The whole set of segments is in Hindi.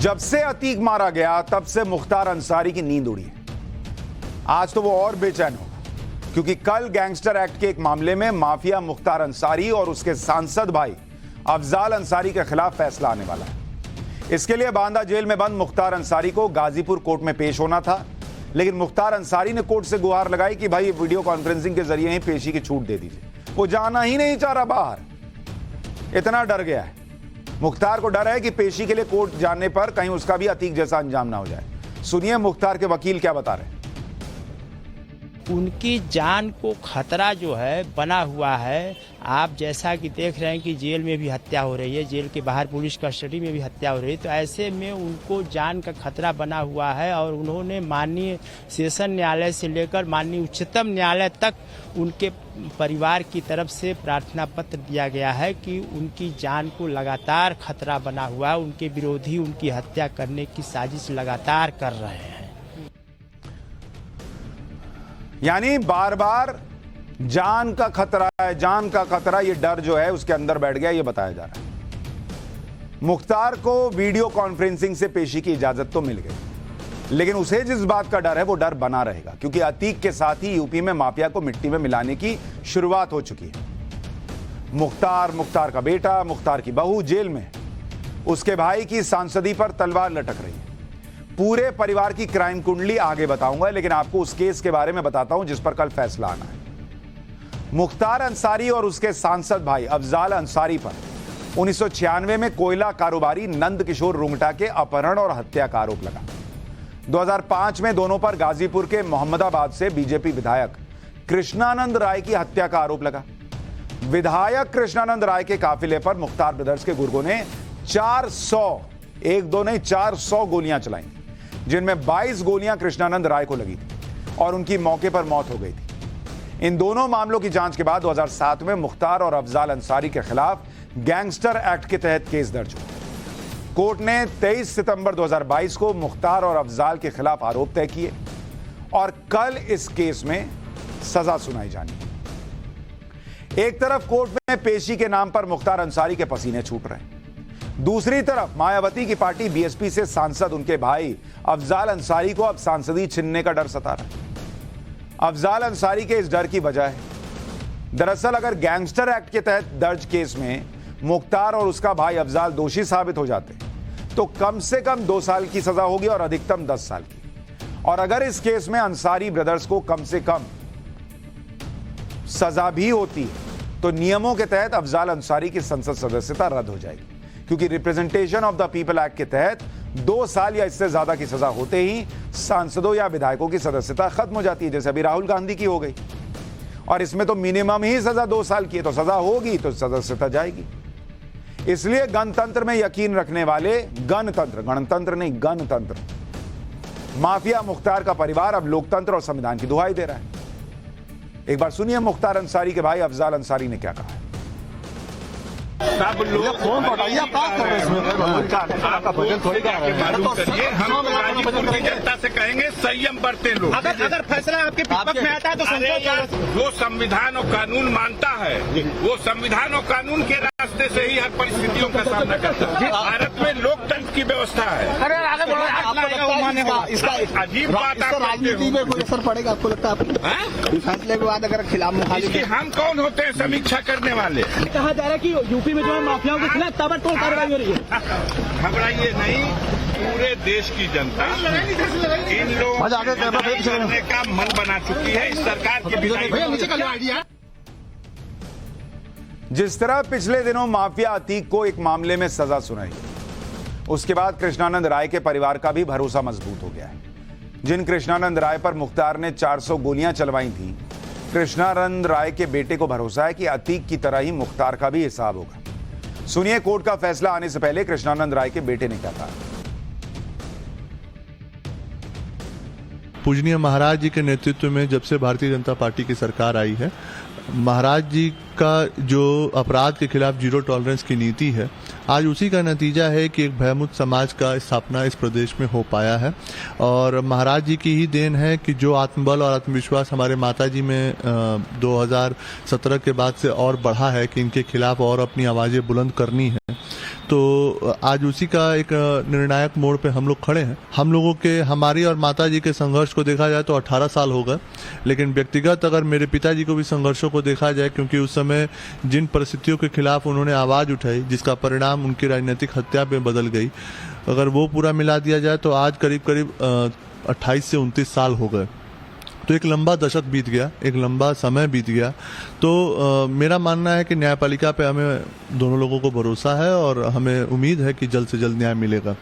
जब से अतीक मारा गया तब से मुख्तार अंसारी की नींद उड़ी है। आज तो वो और बेचैन होगा क्योंकि कल गैंगस्टर एक्ट के एक मामले में माफिया मुख्तार अंसारी और उसके सांसद भाई अफजाल अंसारी के खिलाफ फैसला आने वाला है। इसके लिए बांदा जेल में बंद मुख्तार अंसारी को गाजीपुर कोर्ट में पेश होना था, लेकिन मुख्तार अंसारी ने कोर्ट से गुहार लगाई कि भाई वीडियो कॉन्फ्रेंसिंग के जरिए ही पेशी की छूट दे दीजिए। वो जाना ही नहीं चाह रहा बाहर, इतना डर गया है। मुख्तार को डर है कि पेशी के लिए कोर्ट जाने पर कहीं उसका भी अतीक जैसा अंजाम ना हो जाए। सुनिए मुख्तार के वकील क्या बता रहे हैं। उनकी जान को खतरा जो है बना हुआ है। आप जैसा कि देख रहे हैं कि जेल में भी हत्या हो रही है, जेल के बाहर पुलिस कस्टडी में भी हत्या हो रही है, तो ऐसे में उनको जान का खतरा बना हुआ है। और उन्होंने माननीय सेशन न्यायालय से लेकर माननीय उच्चतम न्यायालय तक उनके परिवार की तरफ से प्रार्थना पत्र दिया गया है कि उनकी जान को लगातार खतरा बना हुआ है। उनके विरोधी उनकी हत्या करने की साजिश लगातार कर रहे हैं। यानी बार बार जान का खतरा है, जान का खतरा, ये डर जो है उसके अंदर बैठ गया, ये बताया जा रहा है। मुख्तार को वीडियो कॉन्फ्रेंसिंग से पेशी की इजाजत तो मिल गई, लेकिन उसे जिस बात का डर है वो डर बना रहेगा क्योंकि अतीक के साथ ही यूपी में माफिया को मिट्टी में मिलाने की शुरुआत हो चुकी है। मुख्तार का बेटा, मुख्तार की बहू जेल में, उसके भाई की सांसदी पर तलवार लटक रही है। पूरे परिवार की क्राइम कुंडली आगे बताऊंगा, लेकिन आपको उस केस के बारे में बताता हूं जिस पर कल फैसला आना है। मुख्तार अंसारी और उसके सांसद भाई अफजाल अंसारी पर 1996 में कोयला कारोबारी नंद किशोर रुंगटा के अपहरण और हत्या का आरोप लगा। 2005 में दोनों पर गाजीपुर के मोहम्मदाबाद से बीजेपी विधायक कृष्णानंद राय की हत्या का आरोप लगा। विधायक कृष्णानंद राय के काफिले पर मुख्तार ब्रदर्स के गुर्गों ने 400 गोलियां चलाई, जिनमें 22 गोलियां कृष्णानंद राय को लगी थी और उनकी मौके पर मौत हो गई थी। इन दोनों मामलों की जांच के बाद 2007 में मुख्तार और अफजाल अंसारी के खिलाफ गैंगस्टर एक्ट के तहत केस दर्ज हुआ। कोर्ट ने 23 सितंबर 2022 को मुख्तार और अफजाल के खिलाफ आरोप तय किए और कल इस केस में सजा सुनाई जानी है। एक तरफ कोर्ट में पेशी के नाम पर मुख्तार अंसारी के पसीने छूट रहे हैं, दूसरी तरफ मायावती की पार्टी बीएसपी से सांसद उनके भाई अफजाल अंसारी को अब सांसदी छीनने का डर सता रहा है। अफजाल अंसारी के इस डर की वजह है, दरअसल अगर गैंगस्टर एक्ट के तहत दर्ज केस में मुख्तार और उसका भाई अफजाल दोषी साबित हो जाते तो कम से कम 2 साल की सजा होगी और अधिकतम 10 साल की। और अगर इस केस में अंसारी ब्रदर्स को कम से कम सजा भी होती तो नियमों के तहत अफजाल अंसारी की संसद सदस्यता रद्द हो जाएगी, क्योंकि representation of the people act के तहत 2 साल या इससे ज्यादा की सजा होते ही सांसदों या विधायकों की सदस्यता खत्म हो जाती है, जैसे अभी राहुल गांधी की हो गई। और इसमें तो मिनिमम ही सजा 2 साल की है, तो सजा होगी तो सदस्यता जाएगी। इसलिए गणतंत्र में यकीन रखने वाले, गणतंत्र नहीं गणतंत्र, माफिया मुख्तार का परिवार अब लोकतंत्र और संविधान की दुहाई दे रहा है। एक बार सुनिए मुख्तार अंसारी के भाई अफजाल अंसारी ने क्या कहा है। सब लोग फोन बताइए, बात कर रहे हैं इसमें आपका बजट थोड़ी का है। हम गाजीपुर की जनता से कहेंगे संयम बरते लोग। अगर फैसला आपके पक्ष में आता है तो जो संविधान और कानून मानता है वो संविधान और कानून के रास्ते से ही हर परिस्थितियों का सामना करता है। भारत में लोकतंत्र की व्यवस्था है। इसका अजीब बात आप राजनीति में कोई असर पड़ेगा आपको लगता है? फैसले के बाद अगर खिलाफ हम कौन होते हैं समीक्षा करने वाले? कहा जा रहा है कि यूपी में जो है माफियाओं के खिलाफ ताबड़तोड़ कार्रवाई हो रही है। घबराइए नहीं, पूरे देश की जनता इन लोगों को करने का मन बना चुकी है। इस सरकार की जिस तरह पिछले दिनों माफिया अतीक को एक मामले में सजा सुनाई, उसके बाद कृष्णानंद राय के परिवार का भी भरोसा मजबूत हो गया है। जिन कृष्णानंद राय पर मुख्तार ने 400 गोलियां चलवाई थी, कृष्णानंद राय के बेटे को भरोसा है कि अतीक की तरह ही मुख्तार का भी हिसाब होगा। सुनिए कोर्ट का फैसला आने से पहले कृष्णानंद राय के बेटे ने क्या कहा। पूजनीय महाराज जी के नेतृत्व में जब से भारतीय जनता पार्टी की सरकार आई है, महाराज जी का जो अपराध के खिलाफ जीरो टॉलरेंस की नीति है, आज उसी का नतीजा है कि एक भयमुक्त समाज का स्थापना इस प्रदेश में हो पाया है। और महाराज जी की ही देन है कि जो आत्मबल और आत्मविश्वास हमारे माता जी में 2017 के बाद से और बढ़ा है कि इनके खिलाफ और अपनी आवाज़ें बुलंद करनी है। तो आज उसी का एक निर्णायक मोड़ पे हम लोग खड़े हैं। हम लोगों के, हमारी और माताजी के संघर्ष को देखा जाए तो 18 साल हो गए, लेकिन व्यक्तिगत अगर मेरे पिताजी को भी संघर्षों को देखा जाए, क्योंकि उस समय जिन परिस्थितियों के खिलाफ उन्होंने आवाज उठाई, जिसका परिणाम उनकी राजनीतिक हत्या पे बदल गई, अगर वो पूरा मिला दिया जाए तो आज करीब करीब 28 से 29 साल हो गए। तो एक लंबा दशक बीत गया, एक लंबा समय बीत गया। तो मेरा मानना है कि न्यायपालिका पे हमें दोनों लोगों को भरोसा है और हमें उम्मीद है कि जल्द से जल्द न्याय मिलेगा।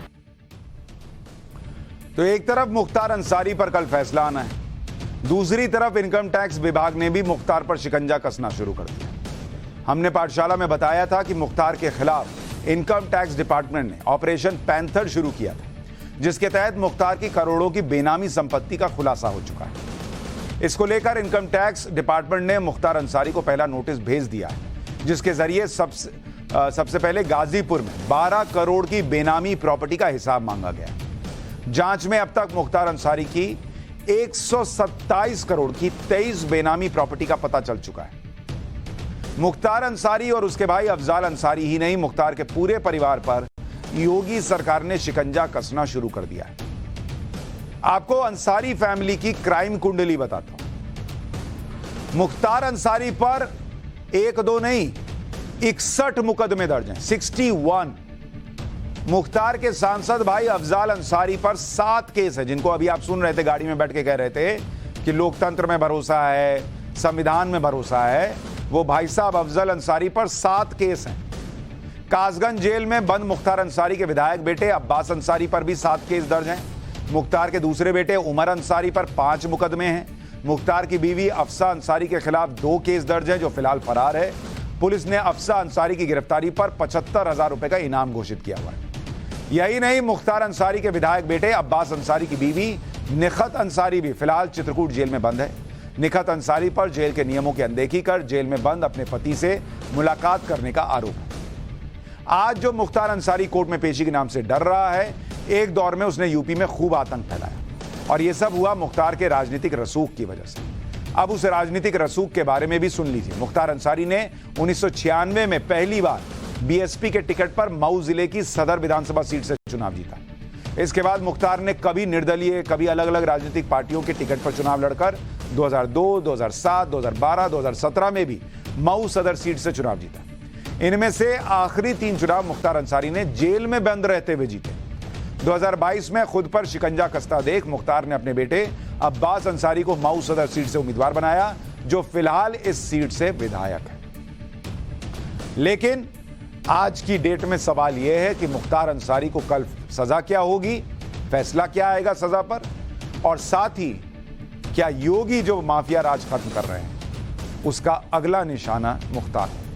तो एक तरफ मुख्तार अंसारी पर कल फैसला आना है, दूसरी तरफ इनकम टैक्स विभाग ने भी मुख्तार पर शिकंजा कसना शुरू कर दिया। हमने पाठशाला में बताया था कि मुख्तार के खिलाफ इनकम टैक्स डिपार्टमेंट ने ऑपरेशन पैंथर शुरू किया था, जिसके तहत मुख्तार की करोड़ों की बेनामी संपत्ति का खुलासा हो चुका है। इसको लेकर इनकम टैक्स डिपार्टमेंट ने मुख्तार अंसारी को पहला नोटिस भेज दिया है, जिसके जरिए सबसे पहले गाजीपुर में 12 करोड़ की बेनामी प्रॉपर्टी का हिसाब मांगा गया। जांच में अब तक मुख्तार अंसारी की 127 करोड़ की 23 बेनामी प्रॉपर्टी का पता चल चुका है। मुख्तार अंसारी और उसके भाई अफजाल अंसारी ही नहीं, मुख्तार के पूरे परिवार पर योगी सरकार ने शिकंजा कसना शुरू कर दिया है। आपको अंसारी फैमिली की क्राइम कुंडली बताता हूं। मुख्तार अंसारी पर 1-2 नहीं 61 मुकदमे दर्ज हैं, 61। मुख्तार के सांसद भाई अफजाल अंसारी पर 7 केस है, जिनको अभी आप सुन रहे थे, गाड़ी में बैठ के कह रहे थे कि लोकतंत्र में भरोसा है, संविधान में भरोसा है। वो भाई साहब अफजल अंसारी पर 7 केस हैं। कासगंज जेल में बंद मुख्तार अंसारी के विधायक बेटे अब्बास अंसारी पर भी 7 केस दर्ज हैं। मुख्तार के दूसरे बेटे उमर अंसारी पर 5 मुकदमे हैं। मुख्तार की बीवी अफसा अंसारी के खिलाफ 2 केस दर्ज हैं, जो फिलहाल फरार है। पुलिस ने अफसा अंसारी की गिरफ्तारी पर 75,000 रुपए का इनाम घोषित किया हुआ है। यही नहीं, मुख्तार अंसारी के विधायक बेटे अब्बास अंसारी की बीवी निखत अंसारी भी फिलहाल चित्रकूट जेल में बंद है। निखत अंसारी पर जेल के नियमों की अनदेखी कर जेल में बंद अपने पति से मुलाकात करने का आरोप है। आज जो मुख्तार अंसारी कोर्ट में पेशी के नाम से डर रहा है, एक दौर में उसने यूपी में खूब आतंक फैलाया, और यह सब हुआ मुख्तार के राजनीतिक रसूख की वजह से। अब उस राजनीतिक रसूख के बारे में भी सुन लीजिए। मुख्तार अंसारी ने 1996 में पहली बार बीएसपी के टिकट पर मऊ जिले की सदर विधानसभा सीट से चुनाव जीता। इसके बाद मुख्तार ने कभी निर्दलीय, कभी अलग अलग राजनीतिक पार्टियों के टिकट पर चुनाव लड़कर 2002, 2007, 2012, 2017 में भी मऊ सदर सीट से चुनाव जीता। इनमें से आखिरी 3 चुनाव मुख्तार अंसारी ने जेल में बंद रहते हुए जीते। 2022 में खुद पर शिकंजा कसता देख मुख्तार ने अपने बेटे अब्बास अंसारी को मऊ सदर सीट से उम्मीदवार बनाया, जो फिलहाल इस सीट से विधायक है। लेकिन आज की डेट में सवाल यह है कि मुख्तार अंसारी को कल सजा क्या होगी, फैसला क्या आएगा सजा पर, और साथ ही क्या योगी जो माफिया राज खत्म कर रहे हैं उसका अगला निशाना मुख्तार है।